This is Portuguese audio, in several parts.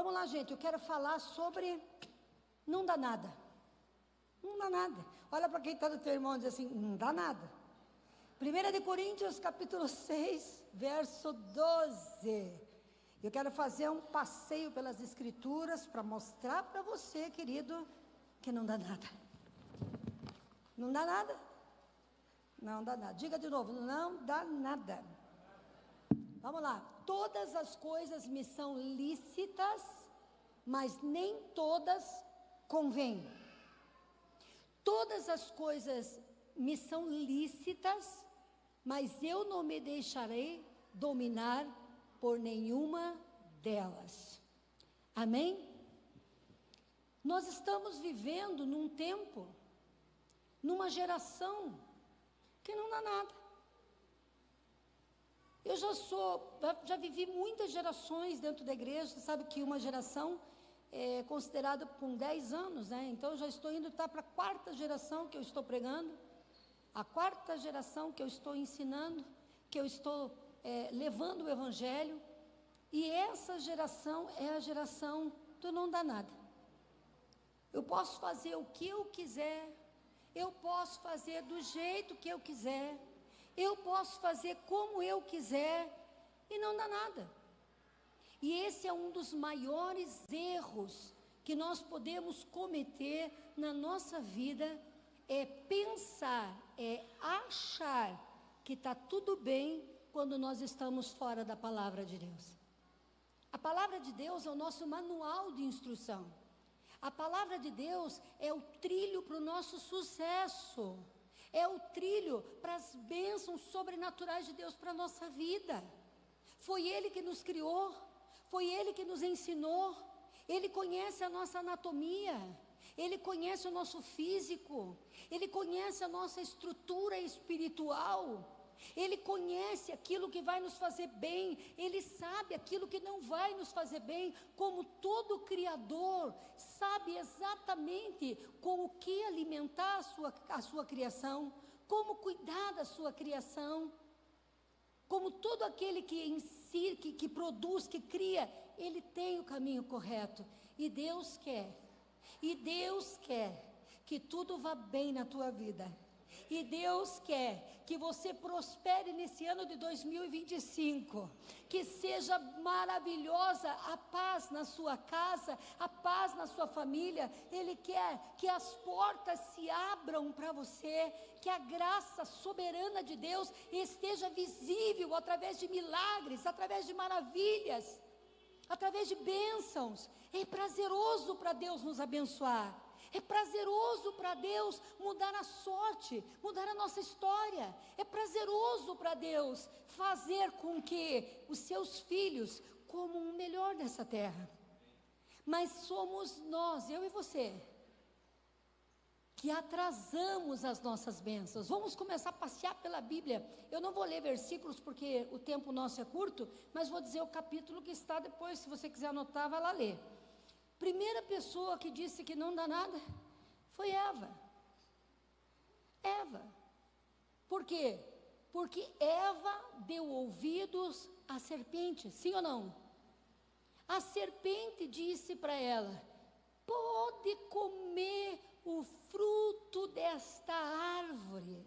Vamos lá, gente, eu quero falar sobre não dá nada. Não dá nada. Olha para quem está do teu irmão e diz assim, não dá nada. 1 de Coríntios, capítulo 6, verso 12. Eu quero fazer um passeio pelas escrituras para mostrar para você, querido, que não dá nada. Não dá nada. Não dá nada. Diga de novo, não dá nada. Vamos lá. Todas as coisas me são lícitas, mas nem todas convêm. Todas as coisas me são lícitas, mas eu não me deixarei dominar por nenhuma delas. Amém? Nós estamos vivendo num tempo, numa geração que não dá nada. Eu já vivi muitas gerações dentro da igreja. Você sabe que uma geração é considerada com 10 anos, né? Então eu já estou indo para a 4ª geração que eu estou pregando, a 4ª geração que eu estou ensinando, que eu estou levando o evangelho, e essa geração é a geração do não dá nada. Eu posso fazer o que eu quiser, eu posso fazer do jeito que eu quiser, eu posso fazer como eu quiser, e não dá nada. E esse é um dos maiores erros que nós podemos cometer na nossa vida, é pensar, é achar que está tudo bem quando nós estamos fora da palavra de Deus. A palavra de Deus é o nosso manual de instrução. A palavra de Deus é o trilho para o nosso sucesso, é o trilho para as bênçãos sobrenaturais de Deus para a nossa vida. Foi Ele que nos criou. Foi Ele que nos ensinou. Ele conhece a nossa anatomia, Ele conhece o nosso físico, Ele conhece a nossa estrutura espiritual, Ele conhece aquilo que vai nos fazer bem, Ele sabe aquilo que não vai nos fazer bem, como todo Criador sabe exatamente com o que alimentar a sua criação, como cuidar da sua criação. Como todo aquele que produz, que cria, ele tem o caminho correto. E Deus quer que tudo vá bem na tua vida. E Deus quer que você prospere nesse ano de 2025, que seja maravilhosa a paz na sua casa, a paz na sua família. Ele quer que as portas se abram para você, que a graça soberana de Deus esteja visível através de milagres, através de maravilhas, através de bênçãos. É prazeroso para Deus nos abençoar. É prazeroso para Deus mudar a sorte, mudar a nossa história. É prazeroso para Deus fazer com que os seus filhos comam o melhor dessa terra. Mas somos nós, eu e você, que atrasamos as nossas bênçãos. Vamos começar a passear pela Bíblia. Eu não vou ler versículos porque o tempo nosso é curto, mas vou dizer o capítulo que está depois. Se você quiser anotar, vai lá ler. Primeira pessoa que disse que não dá nada foi Eva. Eva. Por quê? Porque Eva deu ouvidos à serpente, sim ou não? A serpente disse para ela: pode comer o fruto desta árvore.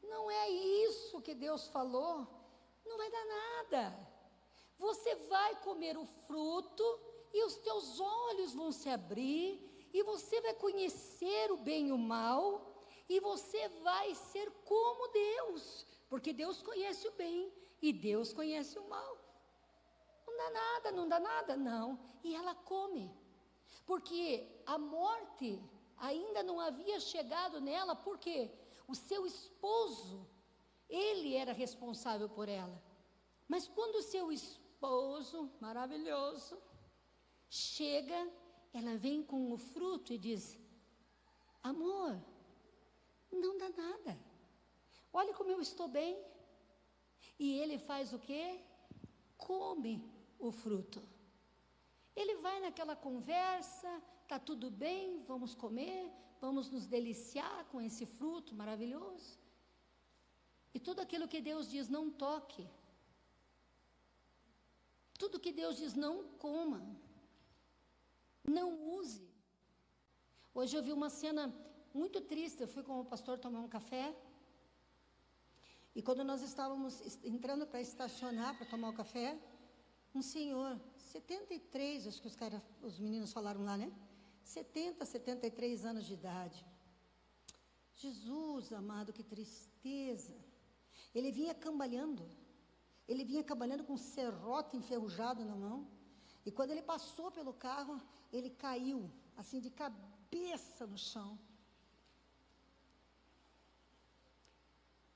Não é isso que Deus falou. Não vai dar nada. Você vai comer o fruto e os teus olhos vão se abrir, e você vai conhecer o bem e o mal, e você vai ser como Deus, porque Deus conhece o bem, e Deus conhece o mal. Não dá nada, não dá nada, não. E ela come, porque a morte ainda não havia chegado nela, porque o seu esposo, ele era responsável por ela. Mas quando o seu esposo, maravilhoso, chega, ela vem com o fruto e diz: amor, não dá nada, olha como eu estou bem. E ele faz o quê? Come o fruto. Ele vai naquela conversa, está tudo bem, vamos comer, vamos nos deliciar com esse fruto maravilhoso. E tudo aquilo que Deus diz não toque, tudo que Deus diz não coma, Hoje eu vi uma cena muito triste. Eu fui com o pastor tomar um café. E quando nós estávamos entrando para estacionar, para tomar o café, um senhor, 73, acho que os meninos falaram lá, né? 70, 73 anos de idade. Jesus amado, que tristeza. Ele vinha cambaleando com um serrote enferrujado na mão. E quando ele passou pelo carro, ele caiu, assim, de cabeça no chão.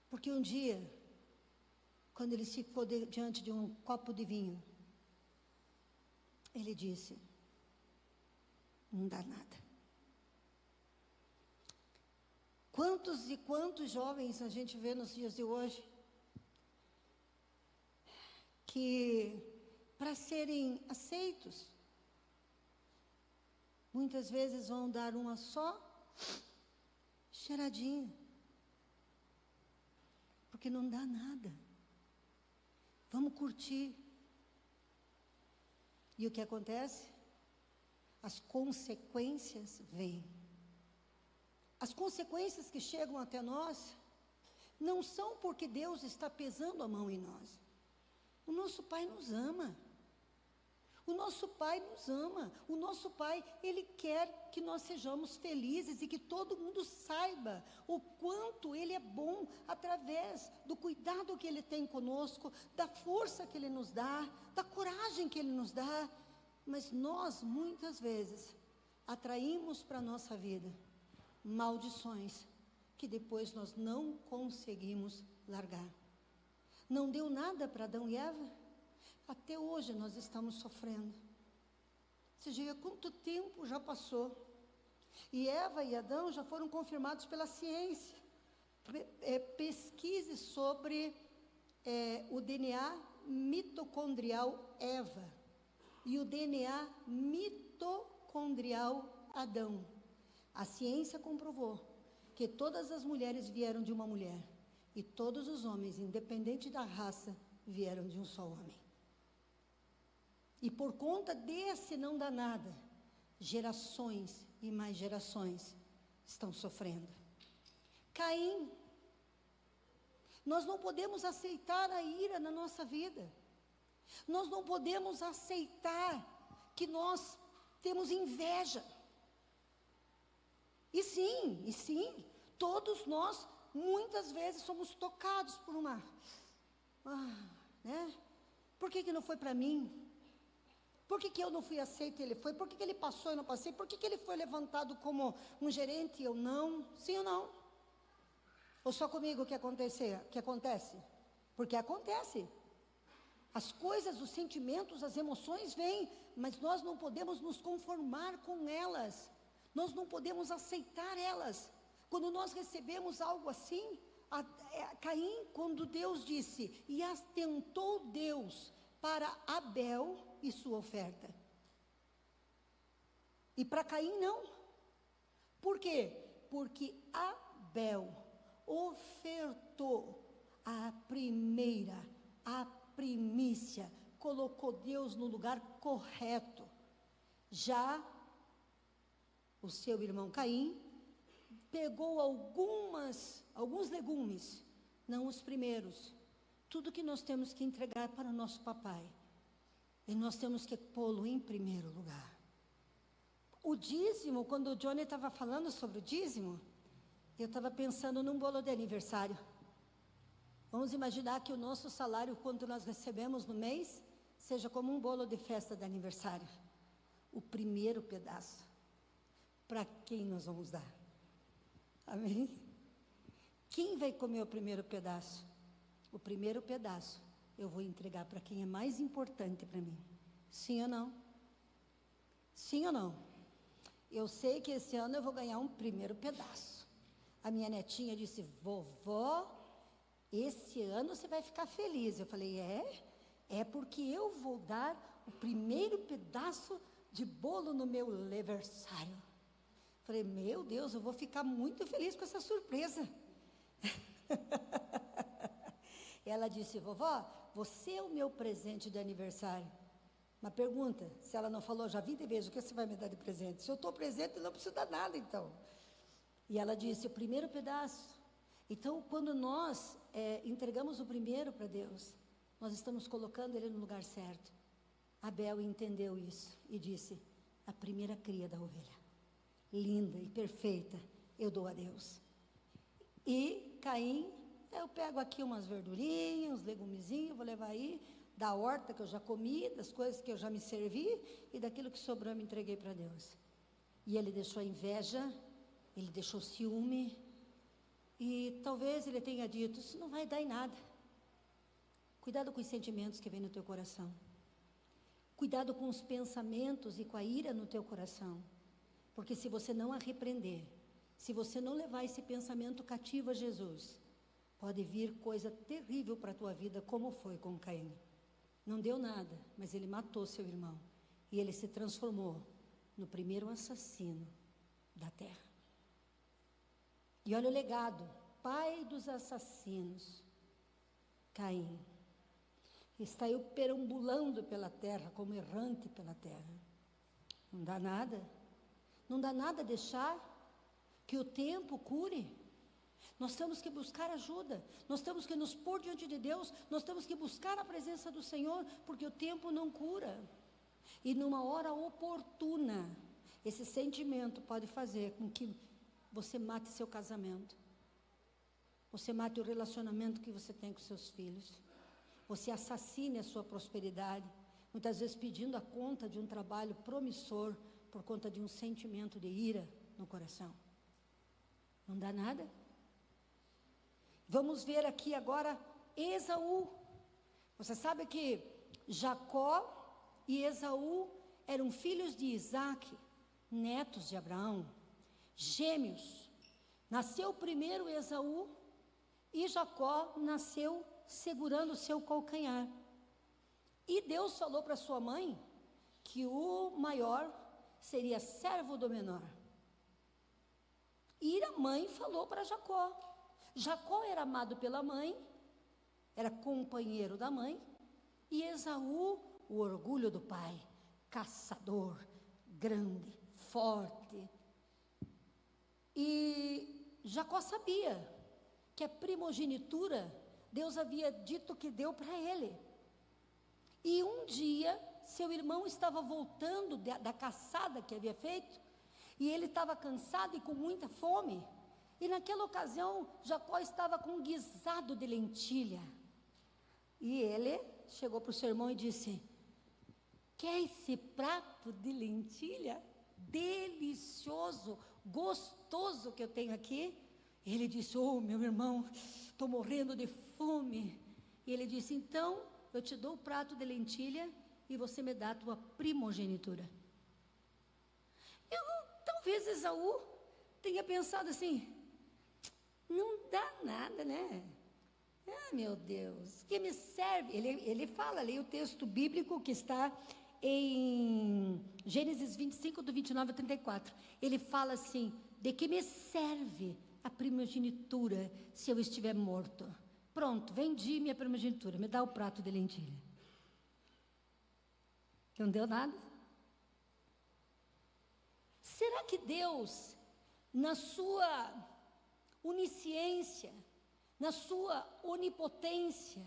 Porque um dia, quando ele ficou diante de um copo de vinho, ele disse: não dá nada. Quantos e quantos jovens a gente vê nos dias de hoje, que para serem aceitos, muitas vezes vão dar uma só cheiradinha, porque não dá nada. Vamos curtir. E o que acontece? As consequências vêm. As consequências que chegam até nós não são porque Deus está pesando a mão em nós. O nosso Pai nos ama. O nosso Pai nos ama. O nosso Pai, Ele quer que nós sejamos felizes e que todo mundo saiba o quanto Ele é bom através do cuidado que Ele tem conosco, da força que Ele nos dá, da coragem que Ele nos dá. Mas nós, muitas vezes, atraímos para a nossa vida maldições que depois nós não conseguimos largar. Não deu nada para Adão e Eva? Até hoje nós estamos sofrendo. Você diga, quanto tempo já passou? E Eva e Adão já foram confirmados pela ciência. Pesquise sobre o DNA mitocondrial Eva e o DNA mitocondrial Adão. A ciência comprovou que todas as mulheres vieram de uma mulher e todos os homens, independente da raça, vieram de um só homem. E por conta desse não dá nada, gerações e mais gerações estão sofrendo. Caim, nós não podemos aceitar a ira na nossa vida. Nós não podemos aceitar que nós temos inveja. E sim, todos nós, muitas vezes, somos tocados por uma... né? Por que não foi para mim? Por que eu não fui aceito e ele foi? Por que ele passou e eu não passei? Por que ele foi levantado como um gerente e eu não? Sim ou não? Ou só comigo que acontece? Porque acontece. As coisas, os sentimentos, as emoções vêm, mas nós não podemos nos conformar com elas. Nós não podemos aceitar elas. Quando nós recebemos algo assim, Caim, quando Deus disse, e atentou Deus para Abel e sua oferta. E para Caim não. Por quê? Porque Abel ofertou a primícia, colocou Deus no lugar correto. Já o seu irmão Caim pegou alguns legumes, não os primeiros. Tudo que nós temos que entregar para o nosso papai, e nós temos que pô-lo em primeiro lugar. O dízimo, quando o Johnny estava falando sobre o dízimo, eu estava pensando num bolo de aniversário. Vamos imaginar que o nosso salário, quanto nós recebemos no mês, seja como um bolo de festa de aniversário. O primeiro pedaço. Para quem nós vamos dar? Amém? Quem vai comer o primeiro pedaço? O primeiro pedaço eu vou entregar para quem é mais importante para mim. Sim ou não? Sim ou não? Eu sei que esse ano eu vou ganhar um primeiro pedaço. A minha netinha disse, vovó, esse ano você vai ficar feliz. Eu falei, é porque eu vou dar o primeiro pedaço de bolo no meu aniversário. Falei, meu Deus, eu vou ficar muito feliz com essa surpresa. Ela disse, vovó, você é o meu presente de aniversário. Uma pergunta, se ela não falou, já 20 vezes, o que você vai me dar de presente? Se eu estou presente, eu não preciso dar nada, então. E ela disse, o primeiro pedaço. Então, quando nós entregamos o primeiro para Deus, nós estamos colocando ele no lugar certo. Abel entendeu isso e disse, a primeira cria da ovelha, linda e perfeita, eu dou a Deus. E Caim, eu pego aqui umas verdurinhas, uns legumezinhos, vou levar aí, da horta que eu já comi, das coisas que eu já me servi, e daquilo que sobrou eu me entreguei para Deus. E ele deixou a inveja, ele deixou o ciúme, e talvez ele tenha dito, isso não vai dar em nada. Cuidado com os sentimentos que vêm no teu coração. Cuidado com os pensamentos e com a ira no teu coração. Porque se você não a repreender, se você não levar esse pensamento cativo a Jesus, pode vir coisa terrível para a tua vida, como foi com Caim. Não deu nada, mas ele matou seu irmão. E ele se transformou no primeiro assassino da terra. E olha o legado, pai dos assassinos, Caim. Está aí perambulando pela terra, como errante pela terra. Não dá nada. Não dá nada deixar que o tempo cure. Nós temos que buscar ajuda. Nós temos que nos pôr diante de Deus. Nós temos que buscar a presença do Senhor, porque o tempo não cura. E numa hora oportuna, esse sentimento pode fazer com que você mate seu casamento. Você mate o relacionamento que você tem com seus filhos. Você assassine a sua prosperidade, muitas vezes pedindo a conta de um trabalho promissor, por conta de um sentimento de ira no coração. Não dá nada? Vamos ver aqui agora Esaú. Você sabe que Jacó e Esaú eram filhos de Isaac, netos de Abraão, gêmeos. Nasceu primeiro Esaú e Jacó nasceu segurando o seu calcanhar. E Deus falou para sua mãe que o maior seria servo do menor. E a mãe falou para Jacó. Jacó era amado pela mãe, era companheiro da mãe, e Esaú, o orgulho do pai, caçador, grande, forte. E Jacó sabia que a primogenitura Deus havia dito que deu para ele. E um dia, seu irmão estava voltando da caçada que havia feito, e ele estava cansado e com muita fome. E naquela ocasião, Jacó estava com um guisado de lentilha. E ele chegou para o seu irmão e disse, quer esse prato de lentilha delicioso, gostoso que eu tenho aqui? E ele disse, meu irmão, estou morrendo de fome. E ele disse, então, eu te dou o prato de lentilha e você me dá a tua primogenitura. Talvez Esaú tenha pensado assim, não dá nada, né? Ah, meu Deus, que me serve? Ele fala, leia o texto bíblico que está em Gênesis 25, do 29 ao 34. Ele fala assim, de que me serve a primogenitura se eu estiver morto? Pronto, vendi minha primogenitura, me dá o prato de lentilha. Não deu nada? Será que Deus, na sua onisciência, na sua onipotência,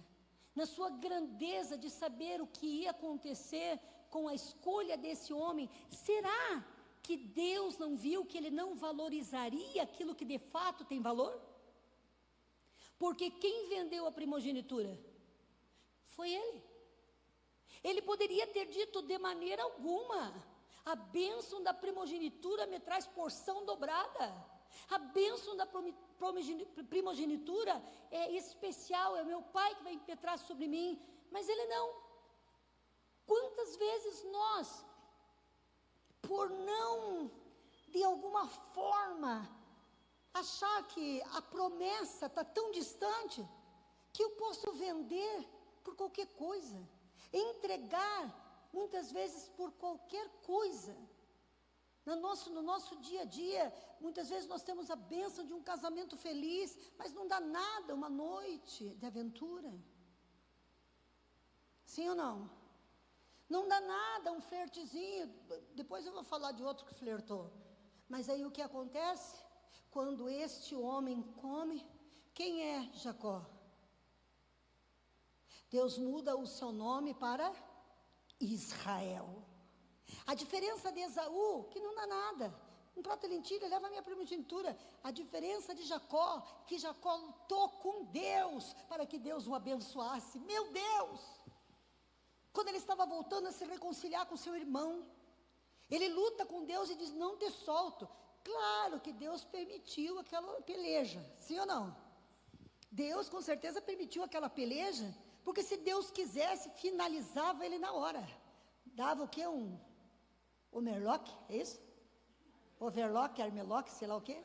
na sua grandeza de saber o que ia acontecer com a escolha desse homem, será que Deus não viu que ele não valorizaria aquilo que de fato tem valor? Porque quem vendeu a primogenitura? Foi ele. Ele poderia ter dito de maneira alguma, a bênção da primogenitura me traz porção dobrada. A bênção da primogenitura é especial, é meu pai que vai impetrar sobre mim. Mas ele não. Quantas vezes nós, por não, de alguma forma, achar que a promessa está tão distante, que eu posso vender por qualquer coisa, entregar, muitas vezes, por qualquer coisa. No nosso dia a dia, muitas vezes nós temos a bênção de um casamento feliz, mas não dá nada, uma noite de aventura. Sim ou não? Não dá nada, um flertezinho. Depois eu vou falar de outro que flertou. Mas aí o que acontece? Quando este homem come, quem é Jacó? Deus muda o seu nome para Israel. A diferença de Esaú, que não dá nada, um prato de lentilha leva a minha primogenitura. A diferença de Jacó, que Jacó lutou com Deus, para que Deus o abençoasse. Meu Deus! Quando ele estava voltando a se reconciliar com seu irmão, ele luta com Deus e diz, não te solto. Claro que Deus permitiu aquela peleja, sim ou não? Deus com certeza permitiu aquela peleja, porque se Deus quisesse, finalizava ele na hora. Dava o quê? Um overlock, é isso? Overlock, armlock, sei lá o quê?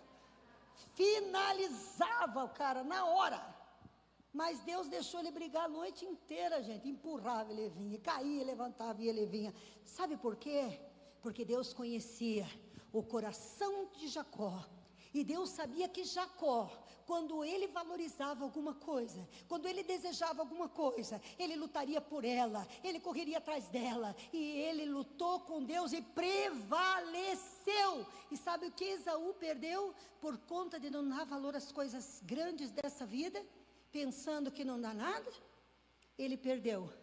Finalizava o cara na hora. Mas Deus deixou ele brigar a noite inteira, gente. Empurrava, ele vinha, caía, levantava e ele vinha. Sabe por quê? Porque Deus conhecia o coração de Jacó. E Deus sabia que Jacó, quando ele valorizava alguma coisa, quando ele desejava alguma coisa, ele lutaria por ela, ele correria atrás dela, e ele lutou com Deus e prevaleceu. E sabe o que Esaú perdeu? Por conta de não dar valor às coisas grandes dessa vida, pensando que não dá nada, ele perdeu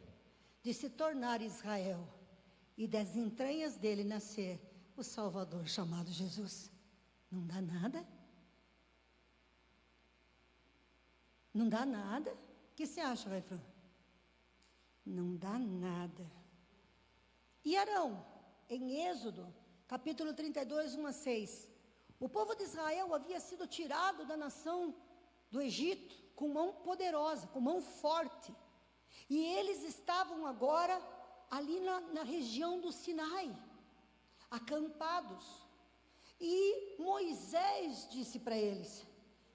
de se tornar Israel, e das entranhas dele nascer o Salvador chamado Jesus. Não dá nada? Não dá nada? O que você acha, Raifran? Não dá nada. E Arão, em Êxodo, capítulo 32, 1 a 6. O povo de Israel havia sido tirado da nação do Egito, com mão poderosa, com mão forte. E eles estavam agora ali na região do Sinai, acampados. E Moisés disse para eles,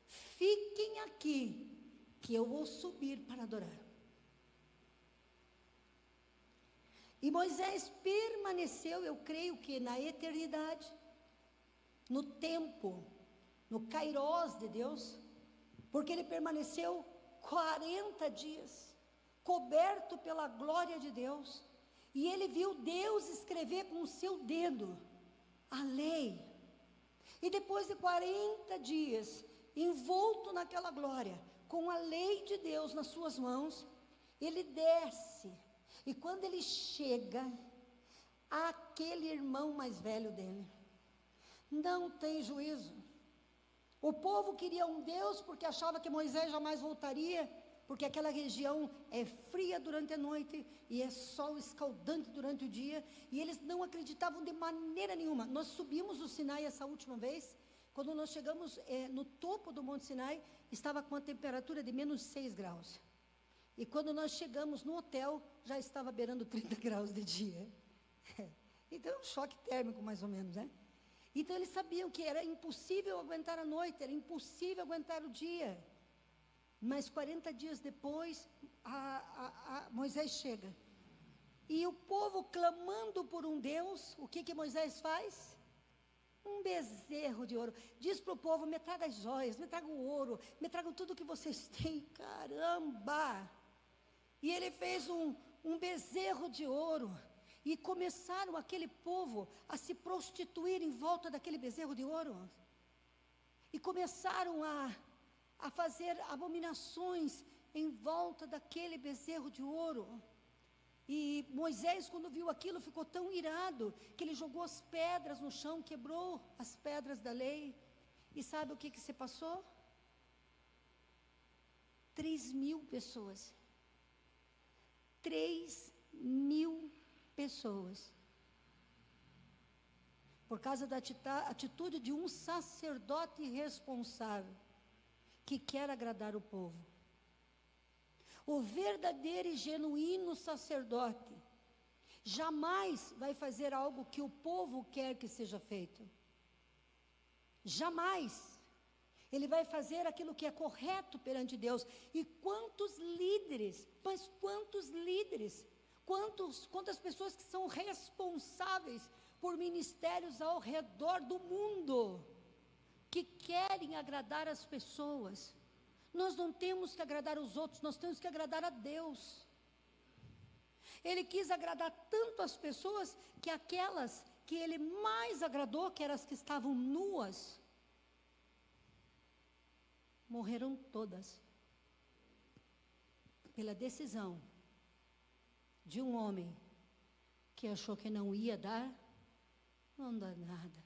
fiquem aqui, que eu vou subir para adorar. E Moisés permaneceu, eu creio que na eternidade, no tempo, no Kairos de Deus, porque ele permaneceu 40 dias, coberto pela glória de Deus, e ele viu Deus escrever com o seu dedo a lei. E depois de 40 dias, envolto naquela glória, com a lei de Deus nas suas mãos, ele desce. E quando ele chega, aquele irmão mais velho dele não tem juízo. O povo queria um Deus porque achava que Moisés jamais voltaria, porque aquela região é fria durante a noite e é sol escaldante durante o dia, e eles não acreditavam de maneira nenhuma. Nós subimos o Sinai essa última vez, quando nós chegamos no topo do Monte Sinai, estava com a temperatura de menos 6 graus. E quando nós chegamos no hotel, já estava beirando 30 graus de dia. Então, um choque térmico mais ou menos, né? Então, eles sabiam que era impossível aguentar a noite, era impossível aguentar o dia. Mas 40 dias depois, Moisés chega. E o povo clamando por um Deus, o que Moisés faz? Um bezerro de ouro. Diz para o povo, me traga as joias, me traga o ouro, me tragam tudo que vocês têm. Caramba! E ele fez um bezerro de ouro. E começaram aquele povo a se prostituir em volta daquele bezerro de ouro. E começaram a fazer abominações em volta daquele bezerro de ouro. E Moisés, quando viu aquilo, ficou tão irado, que ele jogou as pedras no chão, quebrou as pedras da lei. E sabe o que se passou? 3.000 pessoas. 3.000 pessoas. Por causa da atitude de um sacerdote irresponsável, que quer agradar o povo. O verdadeiro e genuíno sacerdote jamais vai fazer algo que o povo quer que seja feito. Jamais. Ele vai fazer aquilo que é correto perante Deus. E quantos líderes, mas quantos líderes, quantas pessoas que são responsáveis por ministérios ao redor do mundo, que querem agradar as pessoas. Nós não temos que agradar os outros, nós temos que agradar a Deus. Ele quis agradar tanto as pessoas que aquelas que ele mais agradou, que eram as que estavam nuas, morreram todas. Pela decisão de um homem que achou que não ia dar, não dá nada.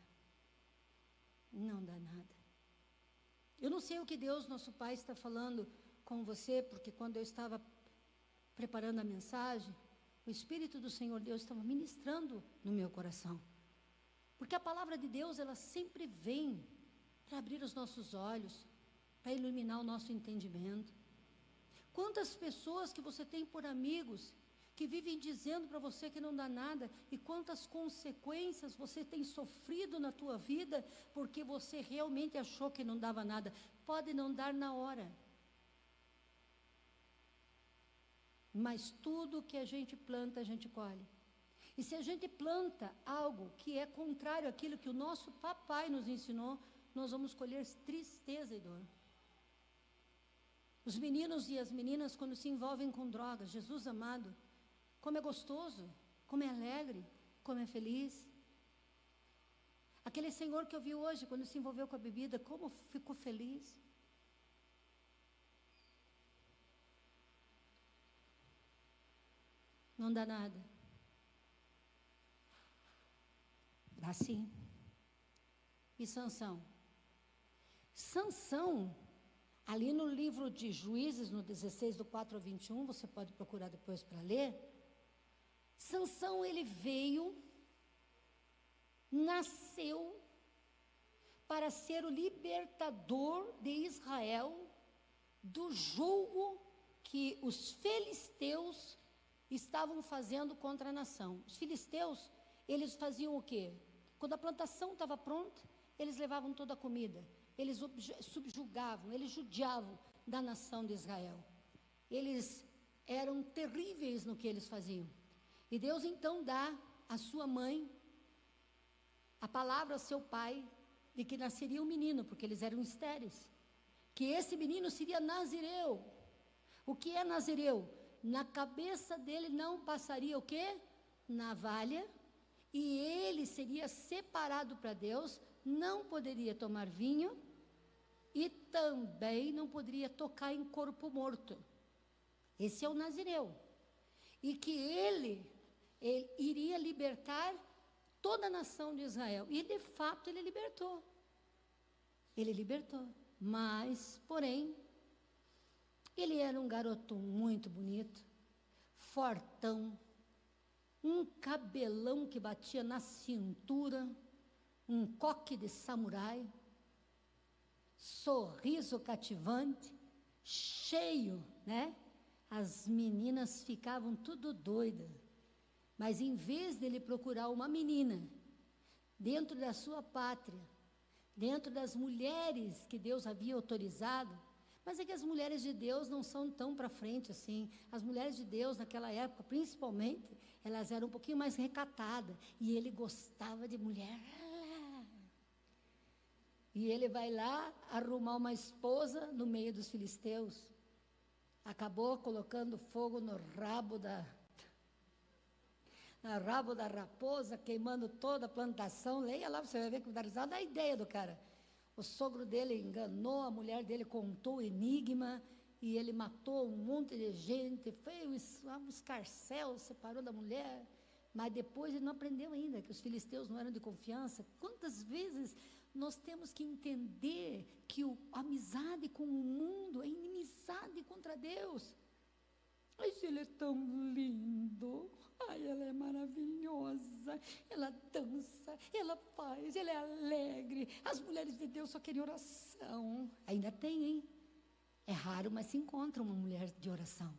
Não dá nada. Eu não sei o que Deus, nosso Pai, está falando com você, porque quando eu estava preparando a mensagem, o Espírito do Senhor Deus estava ministrando no meu coração. Porque a palavra de Deus, ela sempre vem para abrir os nossos olhos, para iluminar o nosso entendimento. Quantas pessoas que você tem por amigos, que vivem dizendo para você que não dá nada, e quantas consequências você tem sofrido na tua vida, porque você realmente achou que não dava nada. Pode não dar na hora, mas tudo que a gente planta, a gente colhe. E se a gente planta algo que é contrário àquilo que o nosso papai nos ensinou, nós vamos colher tristeza e dor. Os meninos e as meninas, quando se envolvem com drogas, Jesus amado, como é gostoso, como é alegre, como é feliz. Aquele senhor que eu vi hoje, quando se envolveu com a bebida, como ficou feliz. Não dá nada. Dá sim. E Sansão? Sansão, ali no livro de Juízes, no 16, do 4 ao 21, você pode procurar depois para ler. Sansão, ele veio, nasceu para ser o libertador de Israel do jugo que os filisteus estavam fazendo contra a nação. Os filisteus, eles faziam o quê? Quando a plantação estava pronta, eles levavam toda a comida, eles subjugavam, eles judiavam da nação de Israel. Eles eram terríveis no que eles faziam. E Deus então dá à sua mãe a palavra ao seu pai de que nasceria um menino, porque eles eram estéreis, que esse menino seria nazireu. O que é nazireu? Na cabeça dele não passaria o quê? Navalha, e ele seria separado para Deus, não poderia tomar vinho e também não poderia tocar em corpo morto. Esse é o nazireu. E que ele iria libertar toda a nação de Israel. E de fato ele libertou. Ele libertou. Mas, porém, ele era um garoto muito bonito, fortão, um cabelão que batia na cintura, um coque de samurai, sorriso cativante, cheio, né? As meninas ficavam tudo doidas. Mas em vez dele procurar uma menina dentro da sua pátria, dentro das mulheres que Deus havia autorizado, mas é que as mulheres de Deus não são tão para frente assim. As mulheres de Deus naquela época, principalmente, elas eram um pouquinho mais recatadas, e ele gostava de mulher. E ele vai lá arrumar uma esposa no meio dos filisteus. Acabou colocando fogo no rabo da raposa, queimando toda a plantação. Leia lá, você vai ver que dá risada a ideia do cara. O sogro dele enganou, a mulher dele contou o enigma, e ele matou um monte de gente, fez um escarcéu, separou da mulher, mas depois ele não aprendeu ainda, que os filisteus não eram de confiança. Quantas vezes nós temos que entender que a amizade com o mundo é inimizade contra Deus. Mas ele é tão lindo, ai, ela é maravilhosa, ela dança, ela faz, ela é alegre. As mulheres de Deus só querem oração. Ainda tem, hein? É raro, mas se encontra uma mulher de oração.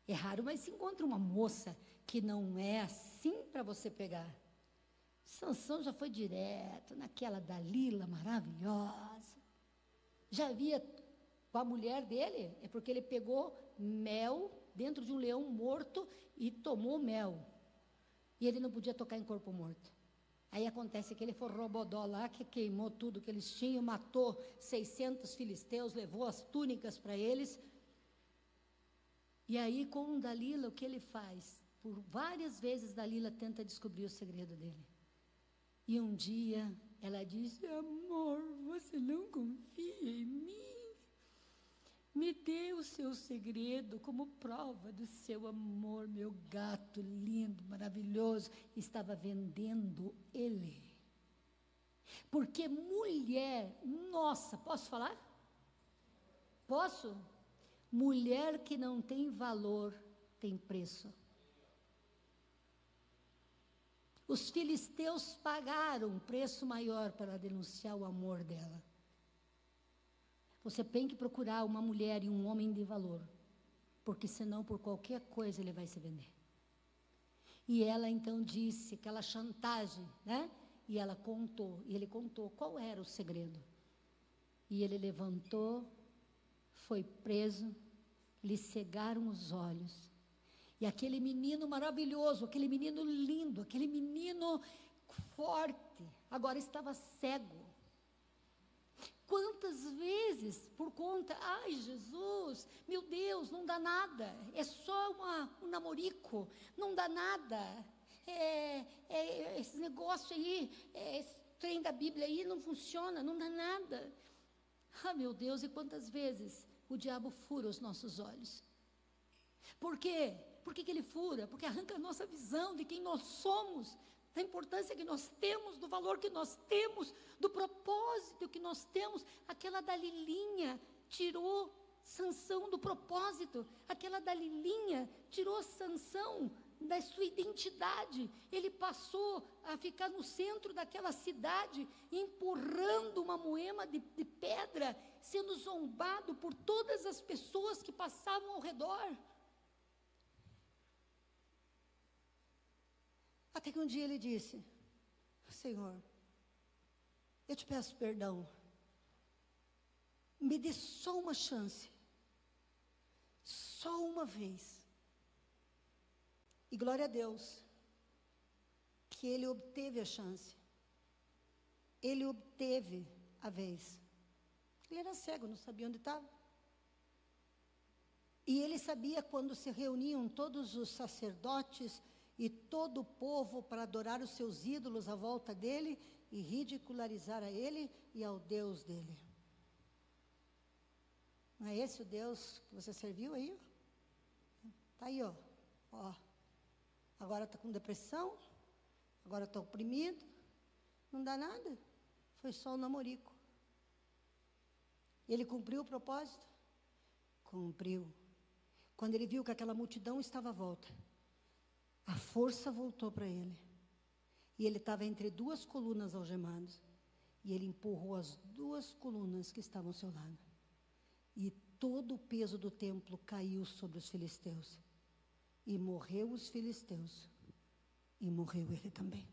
É raro, mas se encontra uma moça que não é assim para você pegar. Sansão já foi direto naquela Dalila maravilhosa. Já havia com a mulher dele, é porque ele pegou mel dentro de um leão morto e tomou mel. E ele não podia tocar em corpo morto. Aí acontece que ele foi robodó lá, que queimou tudo que eles tinham, matou 600 filisteus, levou as túnicas para eles. E aí com Dalila, o que ele faz? por várias vezes Dalila tenta descobrir o segredo dele. E um dia ela diz: amor, você não confia em mim? Me dê o seu segredo como prova do seu amor. Meu gato lindo, maravilhoso, estava vendendo ele. Porque mulher, nossa, posso falar? Posso? Mulher que não tem valor, tem preço. Os filisteus pagaram um preço maior para denunciar o amor dela. Você tem que procurar uma mulher e um homem de valor, porque senão por qualquer coisa ele vai se vender. E ela então disse aquela chantagem, né? E ela contou, e ele contou qual era o segredo. E ele levantou, foi preso, lhe cegaram os olhos. E aquele menino maravilhoso, aquele menino lindo, aquele menino forte, agora estava cego. Quantas vezes, por conta, ai Jesus, meu Deus, não dá nada, é só um namorico, não dá nada, esse negócio aí, esse trem da Bíblia aí não funciona, não dá nada. Ah, meu Deus, e quantas vezes o diabo fura os nossos olhos? Por quê? Por que ele fura? Porque arranca a nossa visão de quem nós somos, da importância que nós temos, do valor que nós temos, do propósito que nós temos. Aquela Dalilinha tirou Sansão do propósito, aquela Dalilinha tirou Sansão da sua identidade. Ele passou a ficar no centro daquela cidade, empurrando uma moema de pedra, sendo zombado por todas as pessoas que passavam ao redor. Até que um dia ele disse: Senhor, eu te peço perdão, me dê só uma chance, só uma vez. E glória a Deus, que ele obteve a chance, ele obteve a vez. Ele era cego, não sabia onde estava. E ele sabia quando se reuniam todos os sacerdotes e todo o povo para adorar os seus ídolos à volta dele e ridicularizar a ele e ao Deus dele. Não é esse o Deus que você serviu aí? Está aí, ó. Agora está com depressão, agora está oprimido, não dá nada, foi só um namorico. Ele cumpriu o propósito? Cumpriu. Quando ele viu que aquela multidão estava à volta, a força voltou para ele. E ele estava entre duas colunas algemadas. E ele empurrou as duas colunas que estavam ao seu lado. E todo o peso do templo caiu sobre os filisteus. E morreu os filisteus. E morreu ele também.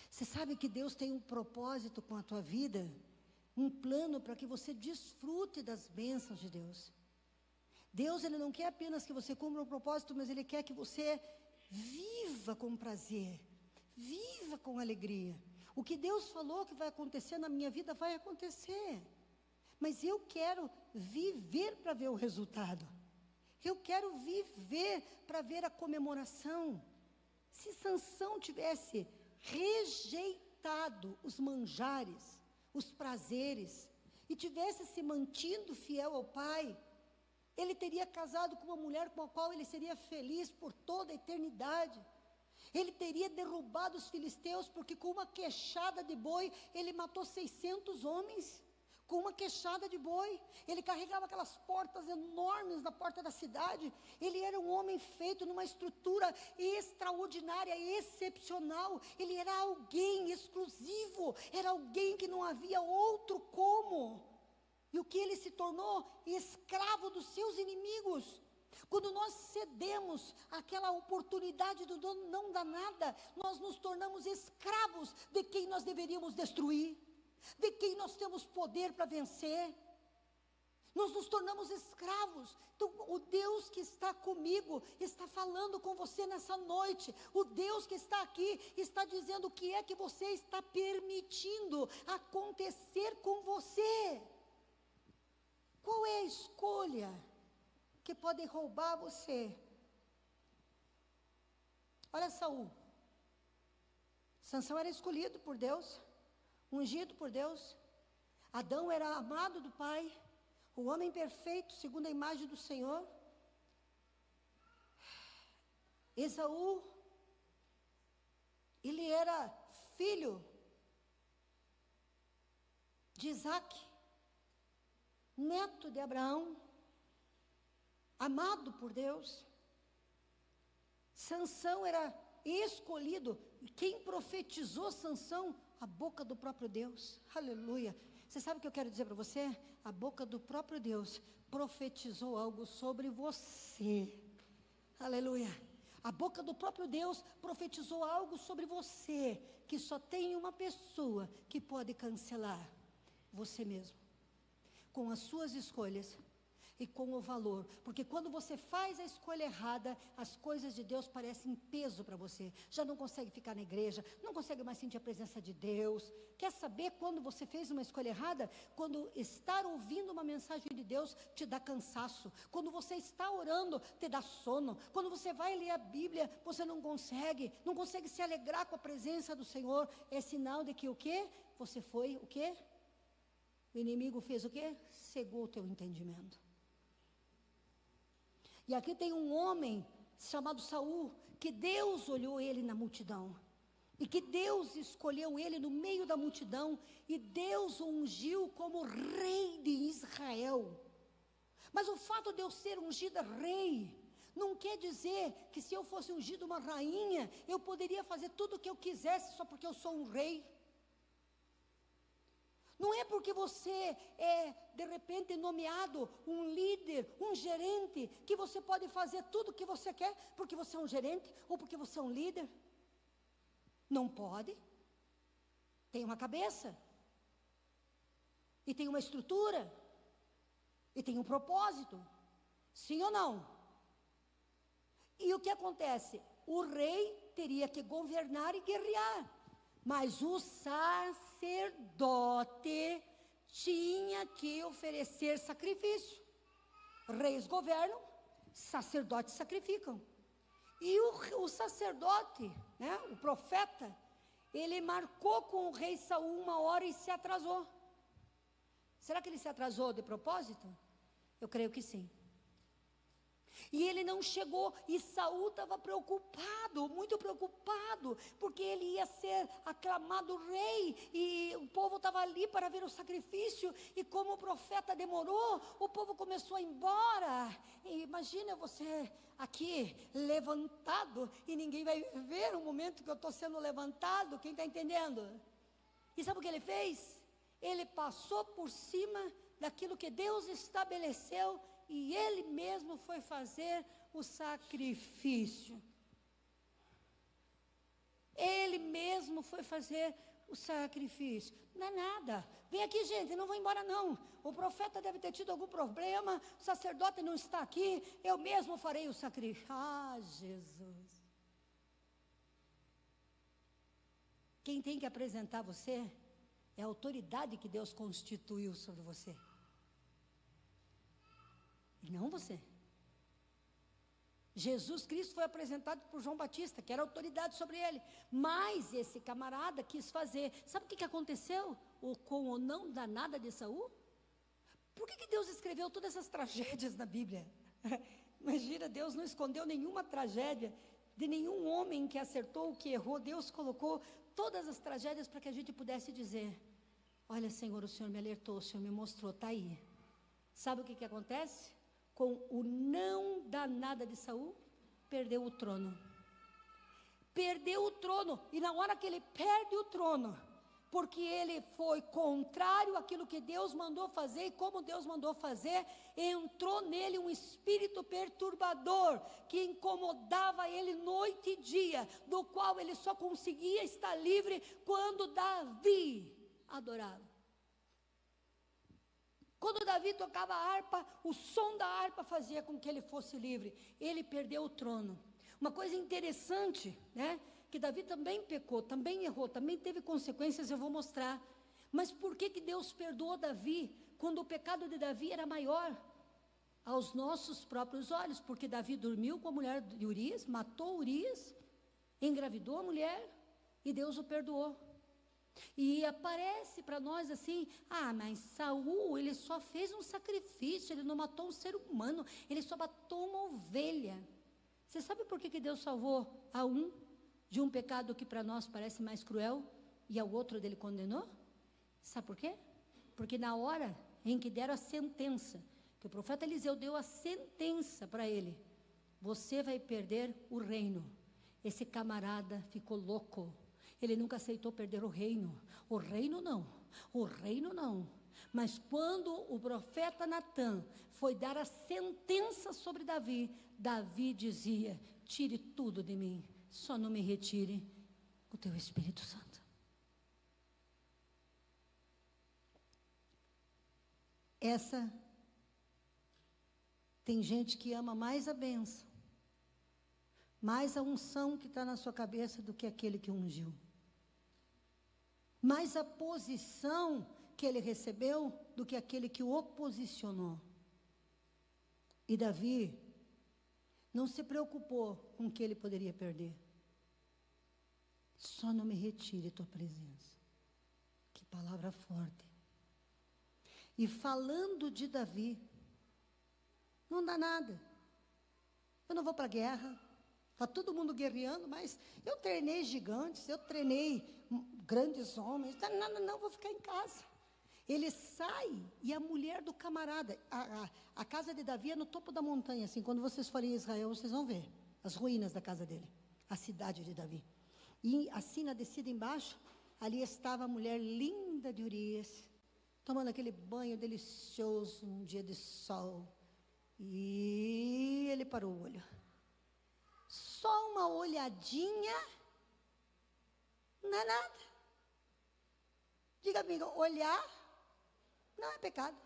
Você sabe que Deus tem um propósito com a tua vida? Um plano para que você desfrute das bênçãos de Deus. Deus, Ele não quer apenas que você cumpra um propósito, mas Ele quer que você viva com prazer, viva com alegria. O que Deus falou que vai acontecer na minha vida, vai acontecer. Mas eu quero viver para ver o resultado. Eu quero viver para ver a comemoração. Se Sansão tivesse rejeitado os manjares, os prazeres, e tivesse se mantido fiel ao pai, ele teria casado com uma mulher com a qual ele seria feliz por toda a eternidade. Ele teria derrubado os filisteus, porque com uma queixada de boi, ele matou 600 homens. Com uma queixada de boi, ele carregava aquelas portas enormes na porta da cidade. Ele era um homem feito numa estrutura extraordinária, excepcional. Ele era alguém exclusivo, era alguém que não havia outro como. E o que ele se tornou? Escravo dos seus inimigos. Quando nós cedemos àquela oportunidade do não dá nada, nós nos tornamos escravos de quem nós deveríamos destruir, de quem nós temos poder para vencer. Nós nos tornamos escravos. Então, o Deus que está comigo está falando com você nessa noite. O Deus que está aqui está dizendo o que é que você está permitindo acontecer com você. Qual é a escolha que pode roubar você? Olha Saul. Sansão era escolhido por Deus, ungido por Deus. Adão era amado do Pai, o homem perfeito, segundo a imagem do Senhor. Esaú, ele era filho de Isaac, neto de Abraão, amado por Deus. Sansão era escolhido, e quem profetizou Sansão? A boca do próprio Deus. Aleluia. Você sabe o que eu quero dizer para você? A boca do próprio Deus profetizou algo sobre você. Aleluia. A boca do próprio Deus profetizou algo sobre você, que só tem uma pessoa que pode cancelar: você mesmo, com as suas escolhas e com o valor. Porque quando você faz a escolha errada, as coisas de Deus parecem peso para você. Já não consegue ficar na igreja, não consegue mais sentir a presença de Deus. Quer saber quando você fez uma escolha errada? Quando estar ouvindo uma mensagem de Deus te dá cansaço. Quando você está orando, te dá sono. Quando você vai ler a Bíblia, você não consegue se alegrar com a presença do Senhor. É sinal de que o quê? Você foi o quê? O inimigo fez o quê? Cegou o teu entendimento. E aqui tem um homem chamado Saul, que Deus olhou ele na multidão, e que Deus escolheu ele no meio da multidão, e Deus o ungiu como rei de Israel. Mas o fato de eu ser ungida rei, não quer dizer que se eu fosse ungida uma rainha, eu poderia fazer tudo o que eu quisesse só porque eu sou um rei. Não é porque você é, de repente, nomeado um líder, um gerente, que você pode fazer tudo o que você quer, porque você é um gerente, ou porque você é um líder. Não pode. Tem uma cabeça, e tem uma estrutura, e tem um propósito. Sim ou não? E o que acontece? O rei teria que governar e guerrear. Mas o sacerdote tinha que oferecer sacrifício. Reis governam, sacerdotes sacrificam. E o sacerdote, né, o profeta, ele marcou com o rei Saul 1 hora e se atrasou. Será que ele se atrasou de propósito? Eu creio que sim. E ele não chegou, e Saul estava preocupado, muito preocupado, porque ele ia ser aclamado rei, e o povo estava ali para ver o sacrifício, e como o profeta demorou, o povo começou a ir embora. E imagina você aqui, levantado, e ninguém vai ver o momento que eu estou sendo levantado, quem está entendendo? E sabe o que ele fez? Ele passou por cima daquilo que Deus estabeleceu, e ele mesmo foi fazer o sacrifício. Ele mesmo foi fazer o sacrifício. Não é nada. Vem aqui, gente, não vou embora não. O profeta deve ter tido algum problema, o sacerdote não está aqui, eu mesmo farei o sacrifício. Ah, Jesus. Quem tem que apresentar você é a autoridade que Deus constituiu sobre você. Não você. Jesus Cristo foi apresentado por João Batista, que era autoridade sobre ele. Mas esse camarada quis fazer. Sabe o que aconteceu com o não danada de Saul? Por que Deus escreveu todas essas tragédias na Bíblia? Imagina, Deus não escondeu nenhuma tragédia de nenhum homem que acertou ou que errou. Deus colocou todas as tragédias para que a gente pudesse dizer: olha, Senhor, o Senhor me alertou, o Senhor me mostrou, está aí. Sabe o que acontece? Com o não danada de Saul, perdeu o trono. Perdeu o trono, e na hora que ele perde o trono, porque ele foi contrário àquilo que Deus mandou fazer, e como Deus mandou fazer, entrou nele um espírito perturbador, que incomodava ele noite e dia, do qual ele só conseguia estar livre quando Davi adorava. Quando Davi tocava a harpa, o som da harpa fazia com que ele fosse livre. Ele perdeu o trono. Uma coisa interessante, né? Que Davi também pecou, também errou, também teve consequências, eu vou mostrar. Mas por que Deus perdoou Davi, quando o pecado de Davi era maior? Aos nossos próprios olhos, porque Davi dormiu com a mulher de Urias, matou Urias, engravidou a mulher e Deus o perdoou. E aparece para nós assim, mas Saul, ele só fez um sacrifício, ele não matou um ser humano, ele só matou uma ovelha. Você sabe por que Deus salvou a um de um pecado que para nós parece mais cruel e ao outro dele condenou? Sabe por quê? Porque na hora em que deram a sentença, que o profeta Eliseu deu a sentença para ele, você vai perder o reino. Esse camarada ficou louco. Ele nunca aceitou perder o reino. O reino não. Mas quando o profeta Natã foi dar a sentença sobre Davi, Davi dizia: tire tudo de mim, só não me retire o teu Espírito Santo. Tem gente que ama mais a bênção, mais a unção que está na sua cabeça do que aquele que ungiu. Mais a posição que ele recebeu do que aquele que o oposicionou. E Davi não se preocupou com o que ele poderia perder. Só não me retire tua presença. Que palavra forte. E falando de Davi, não dá nada. Eu não vou para a guerra. Está todo mundo guerreando, mas eu treinei gigantes, eu treinei grandes homens. Não, vou ficar em casa. Ele sai e a mulher do camarada, a casa de Davi é no topo da montanha, assim, quando vocês forem em Israel, vocês vão ver as ruínas da casa dele, a cidade de Davi. E assim, na descida embaixo, ali estava a mulher linda de Urias, tomando aquele banho delicioso num dia de sol. E ele parou o olho. Só uma olhadinha, não é nada. Diga, amiga, olhar não é pecado.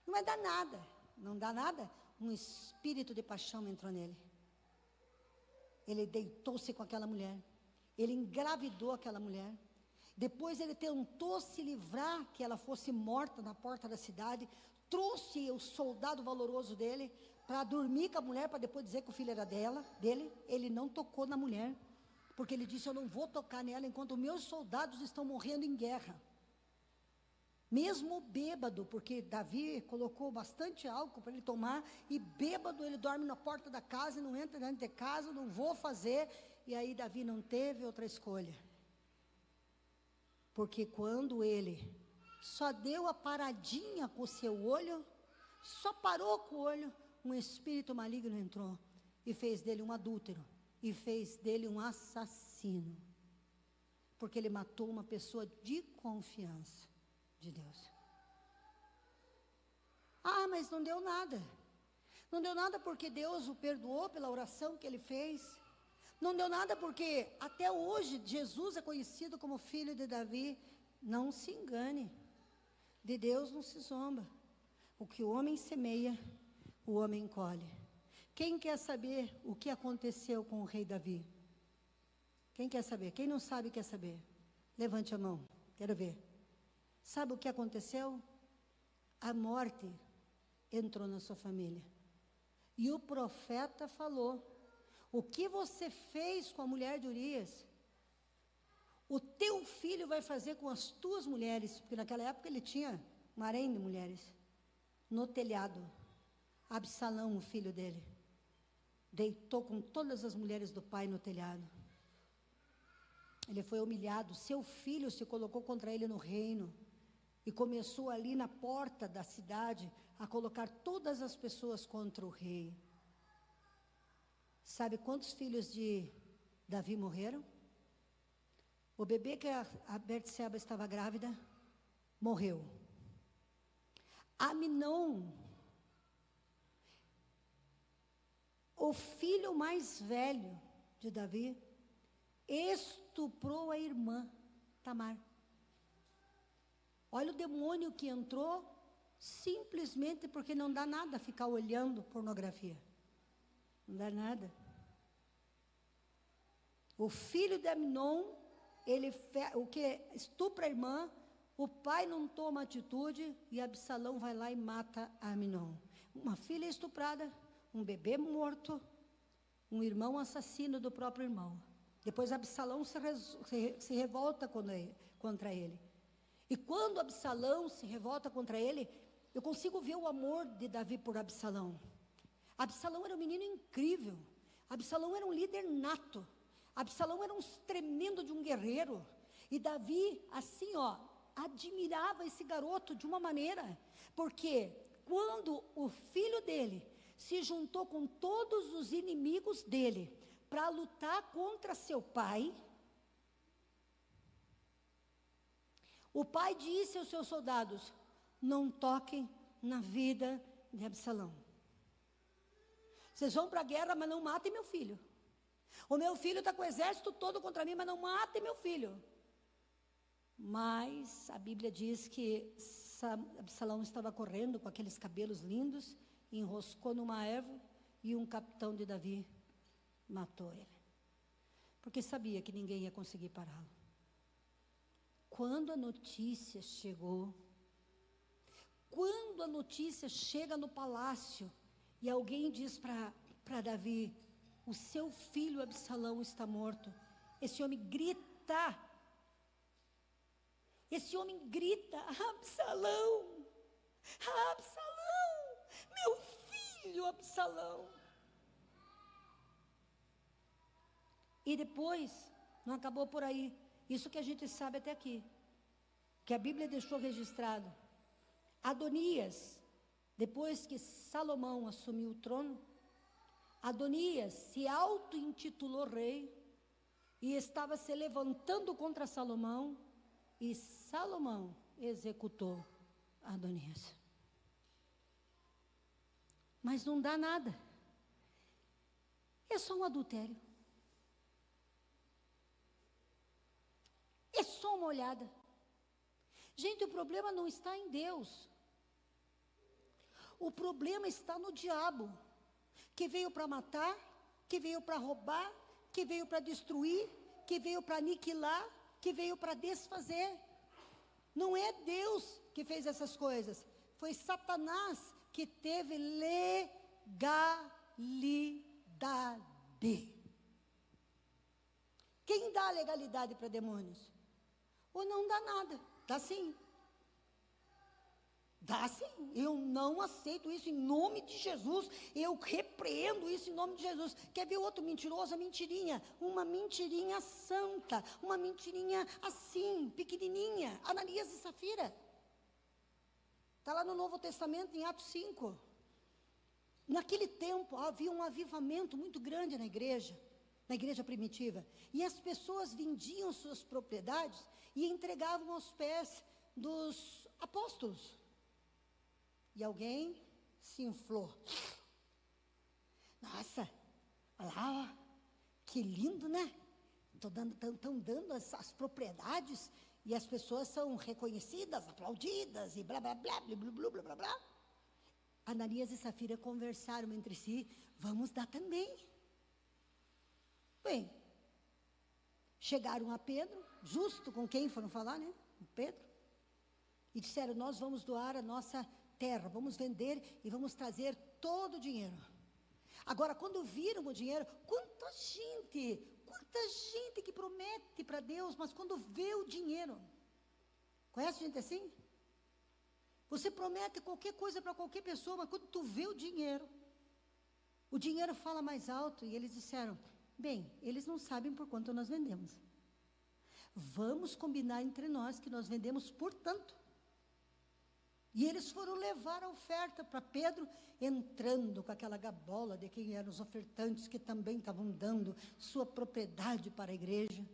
Não vai dar nada. Não dá nada. Um espírito de paixão entrou nele. Ele deitou-se com aquela mulher. Ele engravidou aquela mulher. Depois ele tentou se livrar que ela fosse morta na porta da cidade. Trouxe o soldado valoroso dele para dormir com a mulher, para depois dizer que o filho era dele. Ele não tocou na mulher, porque ele disse: eu não vou tocar nela enquanto meus soldados estão morrendo em guerra. Mesmo bêbado, porque Davi colocou bastante álcool para ele tomar, e bêbado ele dorme na porta da casa e não entra dentro de casa, não vou fazer. E aí Davi não teve outra escolha, porque quando ele só deu a paradinha com o seu olho, só parou com o olho, um espírito maligno entrou e fez dele um adúltero, e fez dele um assassino, porque ele matou uma pessoa de confiança de Deus. Mas não deu nada. Não deu nada porque Deus o perdoou pela oração que ele fez. Não deu nada porque até hoje Jesus é conhecido como filho de Davi. Não se engane. De Deus não se zomba. O que o homem semeia, o homem colhe. Quem quer saber o que aconteceu com o rei Davi? Quem quer saber? Quem não sabe quer saber? Levante a mão, quero ver. Sabe o que aconteceu? A morte entrou na sua família. E o profeta falou: o que você fez com a mulher de Urias, o teu filho vai fazer com as tuas mulheres. Porque naquela época ele tinha um harém de mulheres. No telhado, Absalão, o filho dele, deitou com todas as mulheres do pai no telhado. Ele foi humilhado. Seu filho se colocou contra ele no reino e começou ali na porta da cidade a colocar todas as pessoas contra o rei. Sabe quantos filhos de Davi morreram? O bebê que a Betseba estava grávida morreu. Aminon, o filho mais velho de Davi, estuprou a irmã Tamar. Olha o demônio que entrou, simplesmente porque não dá nada ficar olhando pornografia. Não dá nada. O filho de Aminon, o que estupra a irmã, o pai não toma atitude e Absalão vai lá e mata a Aminon. Uma filha estuprada, um bebê morto, um irmão assassino do próprio irmão. Depois Absalão se revolta contra ele. E quando Absalão se revolta contra ele, eu consigo ver o amor de Davi por Absalão. Absalão era um menino incrível. Absalão era um líder nato. Absalão era um tremendo de um guerreiro. E Davi, assim, admirava esse garoto de uma maneira. Porque quando o filho dele se juntou com todos os inimigos dele para lutar contra seu pai, o pai disse aos seus soldados: não toquem na vida de Absalão. Vocês vão para a guerra, mas não matem meu filho. O meu filho está com o exército todo contra mim, mas não matem meu filho. Mas a Bíblia diz que Absalão estava correndo com aqueles cabelos lindos, enroscou numa erva e um capitão de Davi matou ele. Porque sabia que ninguém ia conseguir pará-lo. Quando a notícia chegou, quando a notícia chega no palácio e alguém diz para Davi: o seu filho Absalão está morto. Esse homem grita. Absalão, Absalão, meu filho Absalão. E depois, não acabou por aí. Isso que a gente sabe até aqui, que a Bíblia deixou registrado. Adonias, depois que Salomão assumiu o trono, Adonias se auto-intitulou rei e estava se levantando contra Salomão, e Salomão executou Adonias. Mas não dá nada. É só um adultério. É só uma olhada. Gente, o problema não está em Deus. O problema está no diabo, que veio para matar, que veio para roubar, que veio para destruir, que veio para aniquilar, que veio para desfazer. Não é Deus que fez essas coisas. Foi Satanás que teve legalidade. Quem dá legalidade para demônios? Ou não dá nada? Dá sim. Dá sim. Eu não aceito isso em nome de Jesus. Eu repreendo isso em nome de Jesus. Quer ver outro mentiroso? A mentirinha. Uma mentirinha santa. Uma mentirinha assim, pequenininha. Ananias e Safira. Está lá no Novo Testamento, em Atos 5. Naquele tempo, havia um avivamento muito grande na igreja primitiva. E as pessoas vendiam suas propriedades e entregavam aos pés dos apóstolos. E alguém se inflou. Nossa, olha lá, ó, que lindo, né? Estão dando as propriedades e as pessoas são reconhecidas, aplaudidas e blá, blá, blá, blá, blá, blá, blá, blá, blá. Ananias e Safira conversaram entre si: vamos dar também. Bem, chegaram a Pedro, justo com quem foram falar, né? Pedro. E disseram: nós vamos doar a nossa terra, vamos vender e vamos trazer todo o dinheiro. Agora, quando viram o dinheiro, quanta gente que promete para Deus, mas quando vê o dinheiro, conhece gente assim? Você promete qualquer coisa para qualquer pessoa, mas quando tu vê o dinheiro fala mais alto. E eles disseram: bem, eles não sabem por quanto nós vendemos. Vamos combinar entre nós que nós vendemos por tanto. E eles foram levar a oferta para Pedro, entrando com aquela gabola de quem eram os ofertantes, que também estavam dando sua propriedade para a igreja.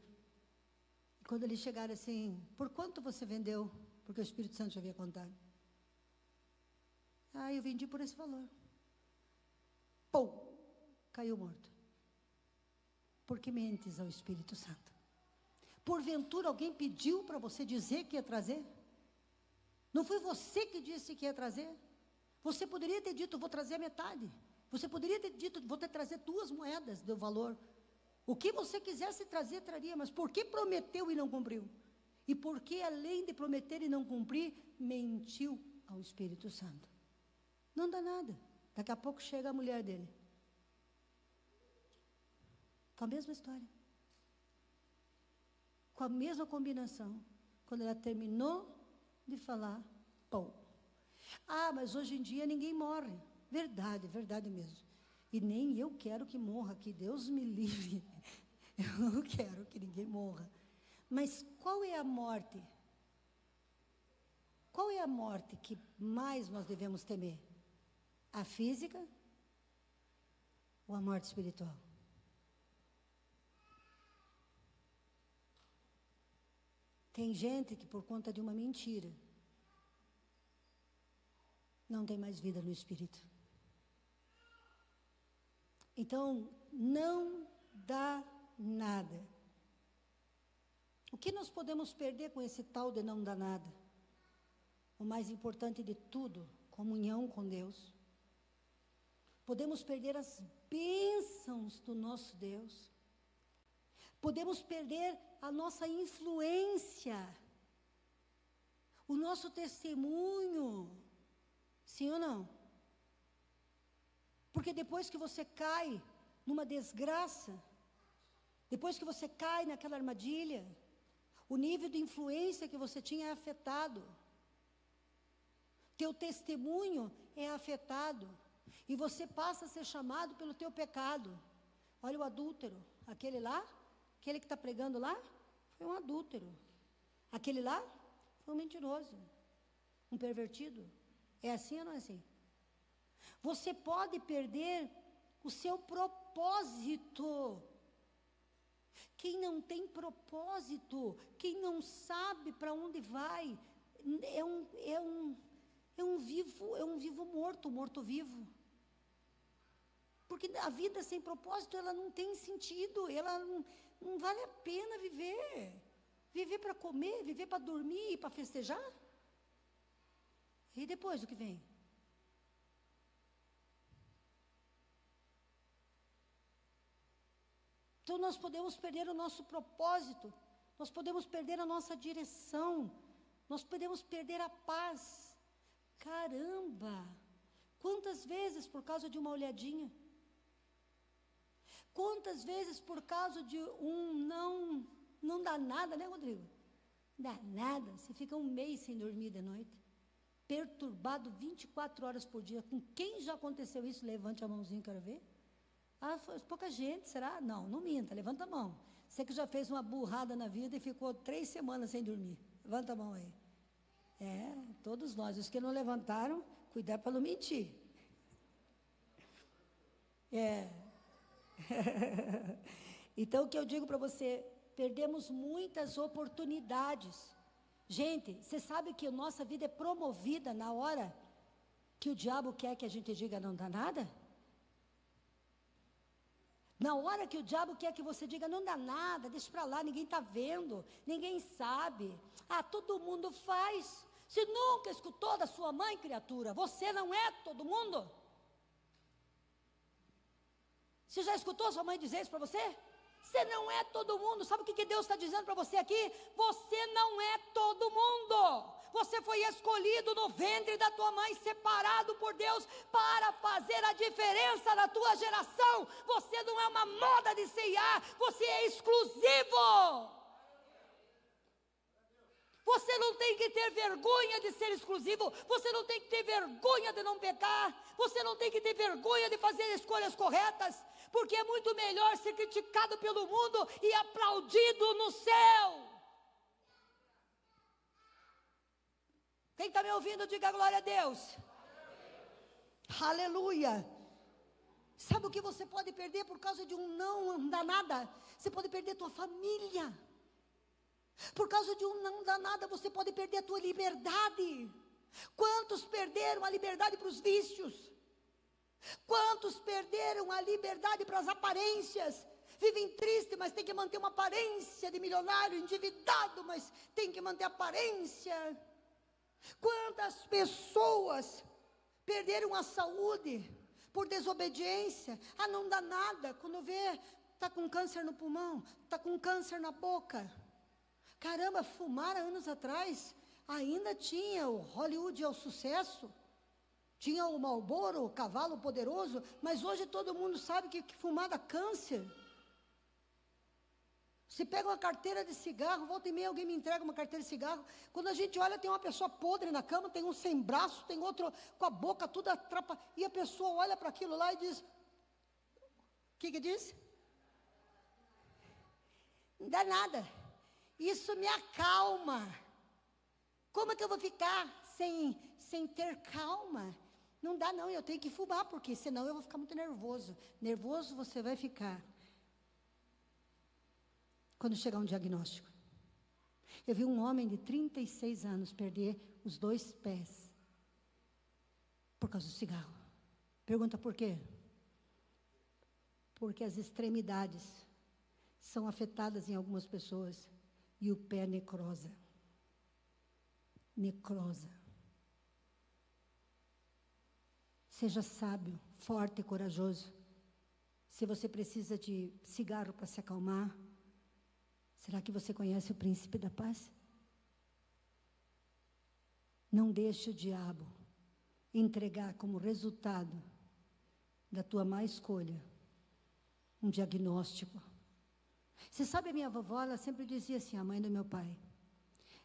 E quando eles chegaram assim: por quanto você vendeu? Porque o Espírito Santo já havia contado. Eu vendi por esse valor. Pum! Caiu morto. Por que mentes ao Espírito Santo? Porventura alguém pediu para você dizer que ia trazer? Não foi você que disse que ia trazer? Você poderia ter dito: vou trazer a metade. Você poderia ter dito: vou trazer 2 moedas do valor. O que você quisesse trazer, traria. Mas por que prometeu e não cumpriu? E por que, além de prometer e não cumprir, mentiu ao Espírito Santo? Não dá nada. Daqui a pouco chega a mulher dele. Com a mesma história. Com a mesma combinação. Quando ela terminou de falar, pão. Ah, mas hoje em dia ninguém morre. Verdade, verdade mesmo. E nem eu quero que morra, que Deus me livre. Eu não quero que ninguém morra. Mas qual é a morte? Qual é a morte que mais nós devemos temer? A física ou a morte espiritual? Tem gente que por conta de uma mentira não tem mais vida no espírito. Então, não dá nada. O que nós podemos perder com esse tal de não dar nada? O mais importante de tudo, comunhão com Deus. Podemos perder as bênçãos do nosso Deus. Podemos perder a nossa influência, o nosso testemunho. Sim ou não? Porque depois que você cai numa desgraça, depois que você cai naquela armadilha, o nível de influência que você tinha é afetado. Teu testemunho é afetado. E você passa a ser chamado pelo teu pecado. Olha o adúltero, aquele lá, aquele que está pregando lá, foi um adúltero. Aquele lá, foi um mentiroso, um pervertido. É assim ou não é assim? Você pode perder o seu propósito. Quem não tem propósito, quem não sabe para onde vai, é um vivo morto-vivo. Porque a vida sem propósito, ela não tem sentido, ela não vale a pena viver. Viver para comer, viver para dormir e para festejar. E depois o que vem? Então nós podemos perder o nosso propósito, nós podemos perder a nossa direção, nós podemos perder a paz. Caramba! Quantas vezes por causa de uma olhadinha? Quantas vezes por causa de não dá nada, né, Rodrigo? Dá nada, você fica um mês sem dormir de noite, perturbado 24 horas por dia. Com quem já aconteceu isso? Levante a mãozinha, quero ver. Ah, foi pouca gente, será? Não, não minta, levanta a mão. Você que já fez uma burrada na vida e ficou 3 semanas sem dormir. Levanta a mão aí. É, todos nós. Os que não levantaram, cuidado para não mentir. É. Então, o que eu digo para você, perdemos muitas oportunidades. Gente, você sabe que a nossa vida é promovida na hora que o diabo quer que a gente diga não dá nada? Na hora que o diabo quer que você diga não dá nada, deixa para lá, ninguém está vendo, ninguém sabe. Ah, todo mundo faz. Você nunca escutou da sua mãe, criatura? Você não é todo mundo? Você já escutou sua mãe dizer isso para você? Você não é todo mundo. Sabe o que Deus está dizendo para você aqui? Você não é todo mundo. Você foi escolhido no ventre da tua mãe, separado por Deus para fazer a diferença na tua geração. Você não é uma moda de C&A, você é exclusivo. Você não tem que ter vergonha de ser exclusivo, você não tem que ter vergonha de não pecar, você não tem que ter vergonha de fazer escolhas corretas, porque é muito melhor ser criticado pelo mundo e aplaudido no céu. Quem está me ouvindo, diga glória a Deus. Aleluia. Sabe o que você pode perder por causa de um não dá nada? Você pode perder tua família. Por causa de um não dá nada, você pode perder a tua liberdade. Quantos perderam a liberdade para os vícios? Quantos perderam a liberdade para as aparências? Vivem triste, mas tem que manter uma aparência de milionário, endividado, mas tem que manter a aparência. Quantas pessoas perderam a saúde por desobediência? Ah, não dá nada. Quando vê, está com câncer no pulmão, está com câncer na boca. Caramba, fumar anos atrás, ainda tinha o Hollywood é o sucesso, tinha o Marlboro, o cavalo poderoso, mas hoje todo mundo sabe que fumar dá câncer. Se pega uma carteira de cigarro, volta e meia alguém me entrega uma carteira de cigarro. Quando a gente olha, tem uma pessoa podre na cama, tem um sem braço, tem outro com a boca toda atrapa. E a pessoa olha para aquilo lá e diz: o que diz? Não dá nada. Isso me acalma. Como é que eu vou ficar sem ter calma? Não dá não, eu tenho que fumar, porque senão eu vou ficar muito nervoso. Nervoso você vai ficar quando chegar um diagnóstico. Eu vi um homem de 36 anos perder os 2 pés por causa do cigarro. Pergunta por quê? Porque as extremidades são afetadas em algumas pessoas e o pé necrosa. Necrosa. Seja sábio, forte e corajoso. Se você precisa de cigarro para se acalmar, será que você conhece o príncipe da paz? Não deixe o diabo entregar como resultado da tua má escolha um diagnóstico. Você sabe, a minha vovó, ela sempre dizia assim, a mãe do meu pai.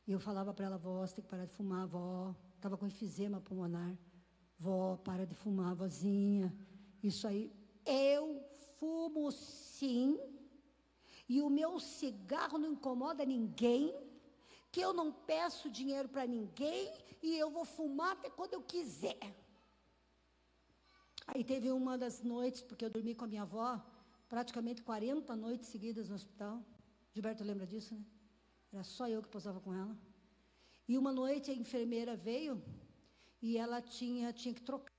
E eu falava para ela: vó, você tem que parar de fumar, vó. Estava com enfisema pulmonar. Vó, para de fumar, vozinha. Isso aí. Eu fumo sim. E o meu cigarro não incomoda ninguém, que eu não peço dinheiro para ninguém, e eu vou fumar até quando eu quiser. Aí teve uma das noites, porque eu dormi com a minha avó, praticamente 40 noites seguidas no hospital. Gilberto lembra disso, né? Era só eu que posava com ela. E uma noite a enfermeira veio, e ela tinha que trocar.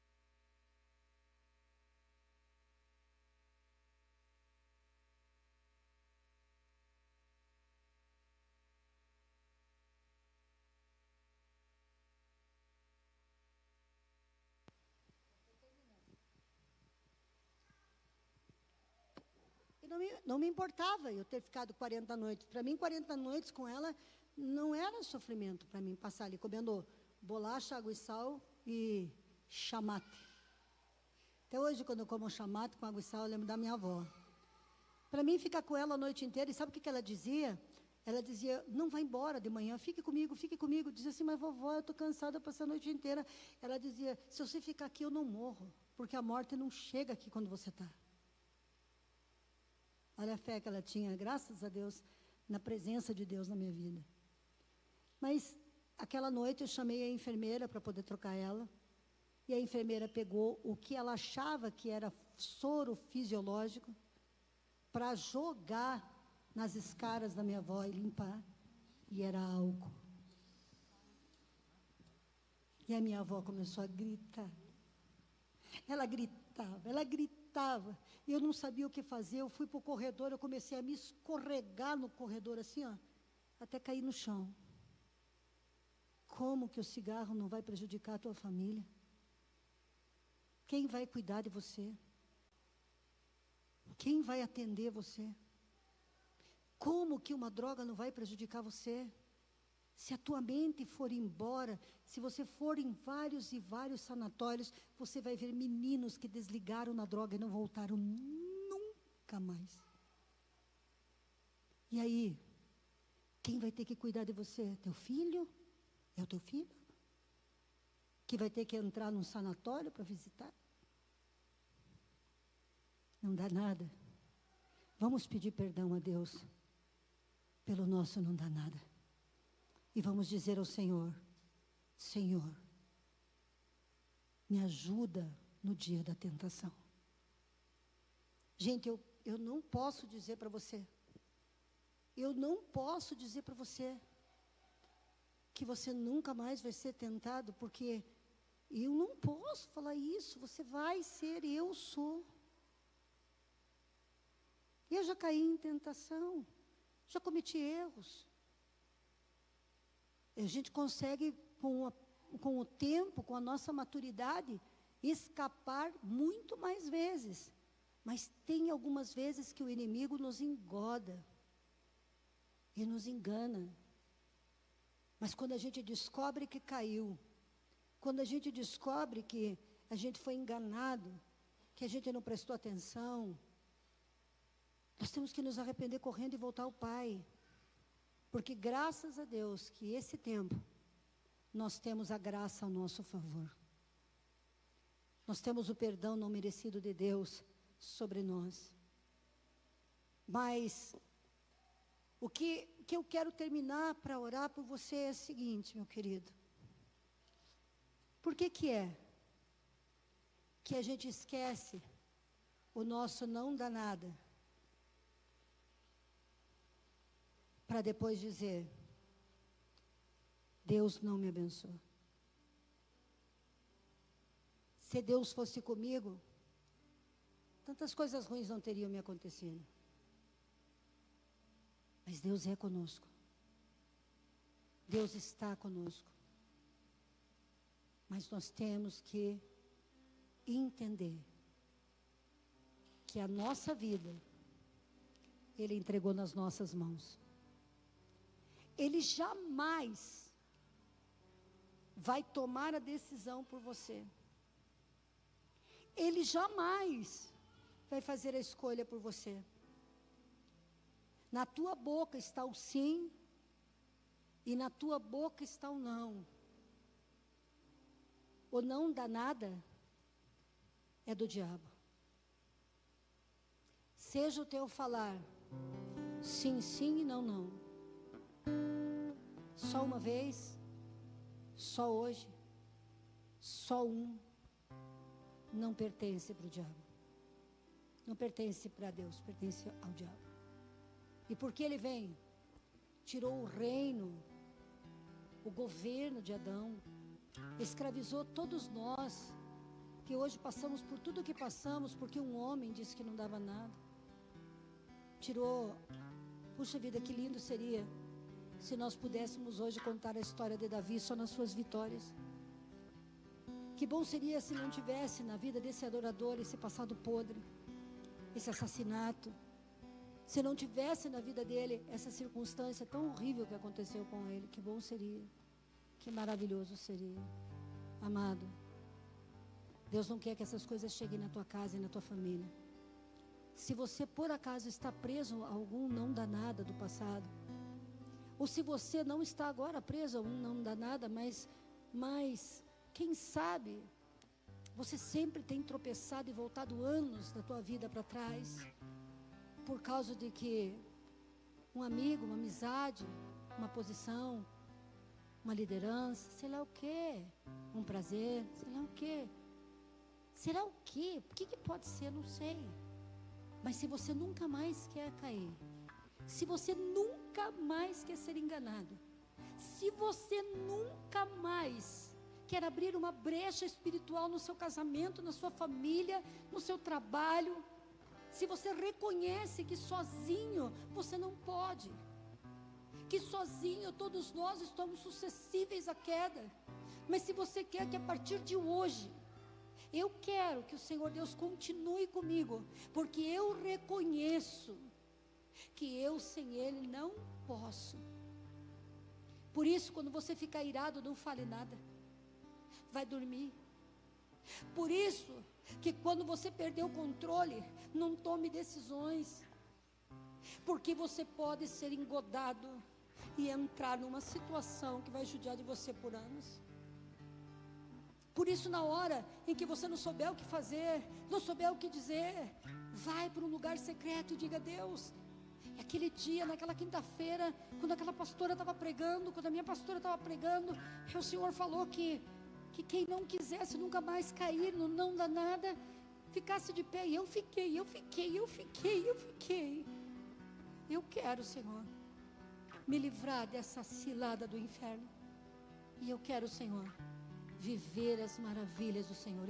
Não me importava eu ter ficado 40 noites. Para mim, 40 noites com ela não era sofrimento para mim, passar ali comendo bolacha, água e sal e chamate. Até hoje, quando eu como chamate com água e sal, eu lembro da minha avó. Para mim, ficar com ela a noite inteira, e sabe o que ela dizia? Ela dizia: não vai embora de manhã, fique comigo, fique comigo. Dizia assim: mas vovó, eu estou cansada, passar a noite inteira. Ela dizia: se você ficar aqui, eu não morro, porque a morte não chega aqui quando você está. Olha a fé que ela tinha, graças a Deus, na presença de Deus na minha vida. Mas, aquela noite, eu chamei a enfermeira para poder trocar ela. E a enfermeira pegou o que ela achava que era soro fisiológico para jogar nas escaras da minha avó e limpar. E era álcool. E a minha avó começou a gritar. Ela gritava. E eu não sabia o que fazer. Eu fui para o corredor, eu comecei a me escorregar no corredor, assim, ó, até cair no chão. Como que o cigarro não vai prejudicar a tua família? Quem vai cuidar de você? Quem vai atender você? Como que uma droga não vai prejudicar você? Se a tua mente for embora, se você for em vários e vários sanatórios, você vai ver meninos que desligaram na droga e não voltaram nunca mais. E aí, quem vai ter que cuidar de você? Teu filho? É o teu filho? Que vai ter que entrar num sanatório para visitar? Não dá nada. Vamos pedir perdão a Deus pelo nosso não dá nada. E vamos dizer ao Senhor: Senhor, me ajuda no dia da tentação. Gente, eu não posso dizer para você, que você nunca mais vai ser tentado, porque eu não posso falar isso. Você vai ser, eu sou. Eu já caí em tentação, já cometi erros. A gente consegue, com o tempo, com a nossa maturidade, escapar muito mais vezes. Mas tem algumas vezes que o inimigo nos engoda e nos engana. Mas quando a gente descobre que caiu, quando a gente descobre que a gente foi enganado, que a gente não prestou atenção, Nós temos que nos arrepender correndo e voltar ao Pai. Porque graças a Deus que esse tempo, nós temos a graça ao nosso favor. Nós temos o perdão não merecido de Deus sobre nós. Mas o que eu quero terminar para orar por você é o seguinte, meu querido. Por que é que a gente esquece o nosso não dá nada para depois dizer, Deus não me abençoou? Se Deus fosse comigo, tantas coisas ruins não teriam me acontecido. Mas Deus é conosco. Deus está conosco. Mas nós temos que entender que a nossa vida, Ele entregou nas nossas mãos. Ele jamais vai tomar a decisão por você. Ele jamais vai fazer a escolha por você. Na tua boca está o sim e na tua boca está o não. O não dá nada é do diabo. Seja o teu falar sim, sim e não, não. Só uma vez, só hoje, só um, não pertence para o diabo. Não pertence para Deus, pertence ao diabo. E porque ele vem, tirou o reino, o governo de Adão, escravizou todos nós, que hoje passamos por tudo o que passamos, porque um homem disse que não dava nada. Tirou, puxa vida, que lindo seria se nós pudéssemos hoje contar a história de Davi só nas suas vitórias. Que bom seria se não tivesse na vida desse adorador esse passado podre, esse assassinato. Se não tivesse na vida dele essa circunstância tão horrível que aconteceu com ele. Que bom seria, que maravilhoso seria. Amado, Deus não quer que essas coisas cheguem na tua casa e na tua família. Se você por acaso está preso a algum não dá nada do passado, ou se você não está agora preso a um não dá nada, mas quem sabe você sempre tem tropeçado e voltado anos da tua vida para trás, por causa de que um amigo, uma amizade, uma posição, uma liderança, sei lá o quê, um prazer, sei lá o quê. Será o quê? O que pode ser? Não sei. Mas se você nunca mais quer cair, se você nunca mais quer ser enganado, se você nunca mais quer abrir uma brecha espiritual no seu casamento, na sua família, no seu trabalho, se você reconhece que sozinho você não pode, que sozinho todos nós estamos suscetíveis à queda, mas se você quer que a partir de hoje, eu quero que o Senhor Deus continue comigo, porque eu reconheço que eu sem Ele não posso. Por isso, quando você ficar irado, não fale nada, vai dormir. Por isso, que quando você perder o controle, não tome decisões, porque você pode ser engodado e entrar numa situação que vai judiar de você por anos. Por isso, na hora em que você não souber o que fazer, não souber o que dizer, vai para um lugar secreto e diga: Deus, aquele dia, naquela quinta-feira, quando aquela pastora estava pregando, quando a minha pastora estava pregando, o Senhor falou que quem não quisesse nunca mais cair no não dá nada, ficasse de pé. E eu fiquei. Eu quero, Senhor, me livrar dessa cilada do inferno. E eu quero, Senhor, viver as maravilhas do Senhor.